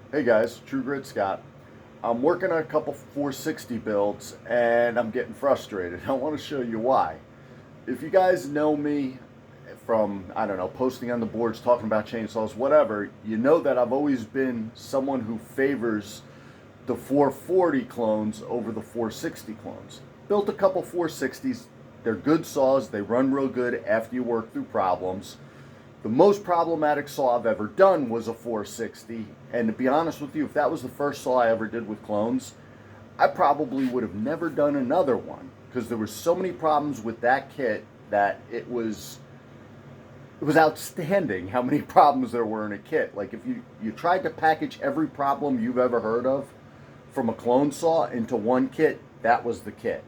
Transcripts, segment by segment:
Hey guys, True Grit Scott. I'm working on a couple 460 builds and I'm getting frustrated. I want to show you why. If you guys know me from, I don't know, posting on the boards, talking about chainsaws, whatever, you know that I've always been someone who favors the 440 clones over the 460 clones. Built a couple 460s. They're good saws. They run real good after you work through problems. The most problematic saw I've ever done was a 460, and to be honest with you, if that was the first saw I ever did with clones, I probably would have never done another one because there were so many problems with that kit that it was outstanding how many problems there were in a kit. Like if you tried to package every problem you've ever heard of from a clone saw into one kit, that was the kit.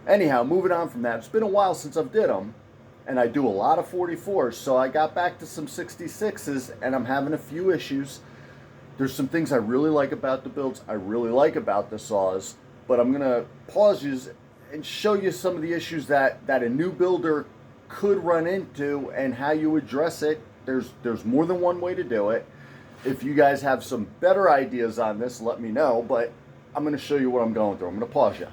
Anyhow, moving on from that, it's been a while since I've did them, and I do a lot of 44s, so I got back to some 66s, and I'm having a few issues. There's some things I really like about the builds, I really like about the saws, but I'm gonna pause you and show you some of the issues that a new builder could run into and how you address it. There's more than one way to do it. If you guys have some better ideas on this, let me know, but I'm gonna show you what I'm going through. I'm gonna pause you.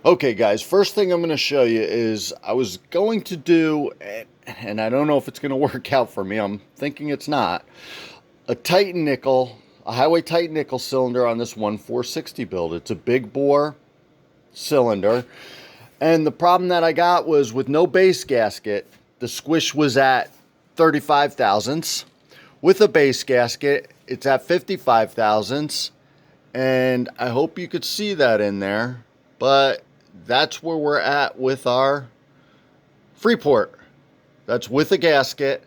Okay, guys, first thing I'm going to show you is I was going to do, and I don't know if it's going to work out for me, I'm thinking it's not, a titanikel, a hyway titanikel cylinder on this one 460 build. It's a big bore cylinder, and the problem that I got was with no base gasket, the squish was at 35 thousandths. With a base gasket, it's at 55 thousandths, and I hope you could see that in there, but that's where we're at with our Freeport. That's with a gasket.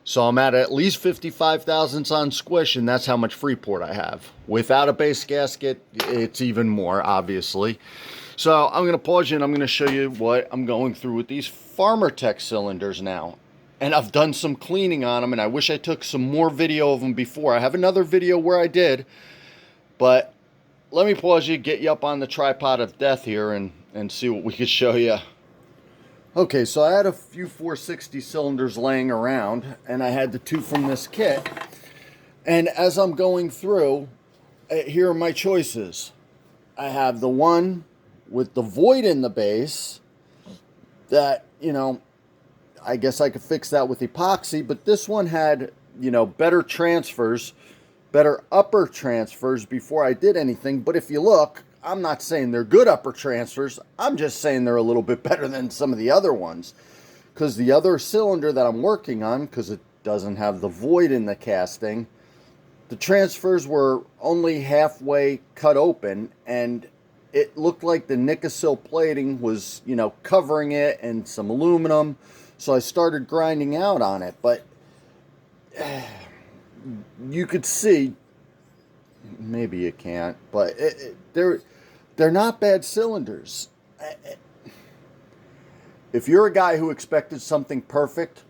So I'm at least 55 thousandths on squish, and that's how much Freeport I have. Without a base gasket, it's even more, obviously. So I'm going to pause you and I'm going to show you what I'm going through with these farmertec cylinders now. And I've done some cleaning on them, and I wish I took some more video of them before. I have another video where I did, but let me pause you, get you up on the tripod of death here, and see what we could show you. Okay, so I had a few 460 cylinders laying around, and I had the two from this kit. And as I'm going through, here are my choices. I have the one with the void in the base that, I guess I could fix that with epoxy, but this one had, better transfers, better upper transfers before I did anything. But if you look, I'm not saying they're good upper transfers. I'm just saying they're a little bit better than some of the other ones. Because the other cylinder that I'm working on, because it doesn't have the void in the casting, the transfers were only halfway cut open, and it looked like the Nikasil plating was, covering it and some aluminum. So I started grinding out on it, but you could see, maybe you can't, but they're not bad cylinders. If you're a guy who expected something perfect,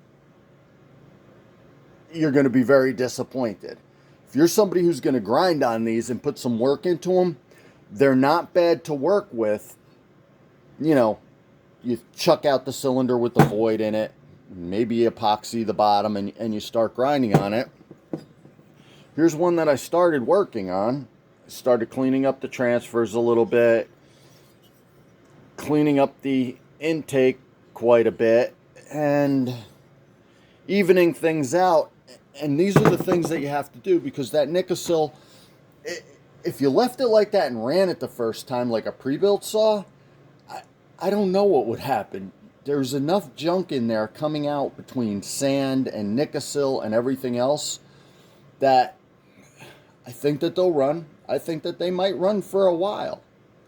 you're going to be very disappointed. If you're somebody who's going to grind on these and put some work into them, they're not bad to work with. You chuck out the cylinder with the void in it, maybe epoxy the bottom, and you start grinding on it. Here's one that I started working on. I started cleaning up the transfers a little bit, cleaning up the intake quite a bit, and evening things out. And these are the things that you have to do, because that Nikasil, if you left it like that and ran it the first time like a pre-built saw, I don't know what would happen. There's enough junk in there coming out between sand and Nikasil and everything else that I think that they'll run. I think that they might run for a while.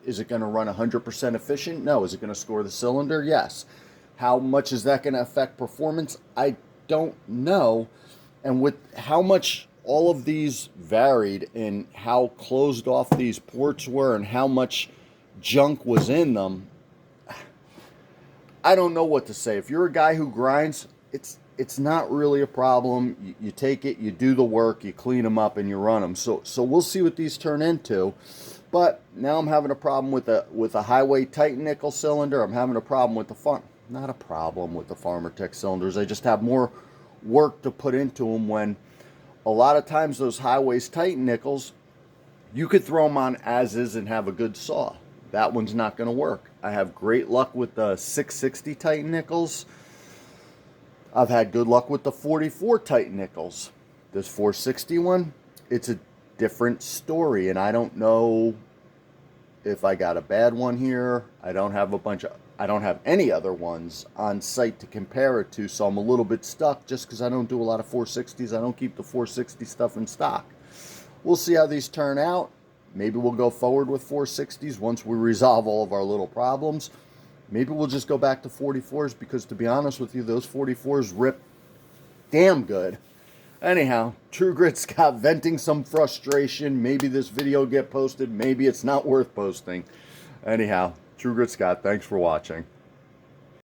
Is it going to run 100% efficient? No. Is it going to score the cylinder? Yes. How much is that going to affect performance? I don't know. And with how much all of these varied in how closed off these ports were and how much junk was in them, I don't know what to say. If you're a guy who grinds, it's not really a problem. You take it, you do the work, you clean them up, and you run them. So we'll see what these turn into. But now I'm having a problem with a hyway titanikel cylinder. I'm having a problem with not a problem with the farmertec cylinders. I just have more work to put into them, when a lot of times those highways titanickels, you could throw them on as is and have a good saw. That one's not going to work. I have great luck with the 660 titanickels. I've had good luck with the 44 titanickels. This 460 one, it's a different story, and I don't know if I got a bad one here. I don't have any other ones on site to compare it to, so I'm a little bit stuck just because I don't do a lot of 460s. I don't keep the 460 stuff in stock. We'll see how these turn out. Maybe we'll go forward with 460s once we resolve all of our little problems. Maybe we'll just go back to 44s, because to be honest with you, those 44s rip damn good. Anyhow, True Grit Scott venting some frustration. Maybe this video will get posted. Maybe it's not worth posting. Anyhow, True Grit Scott, thanks for watching.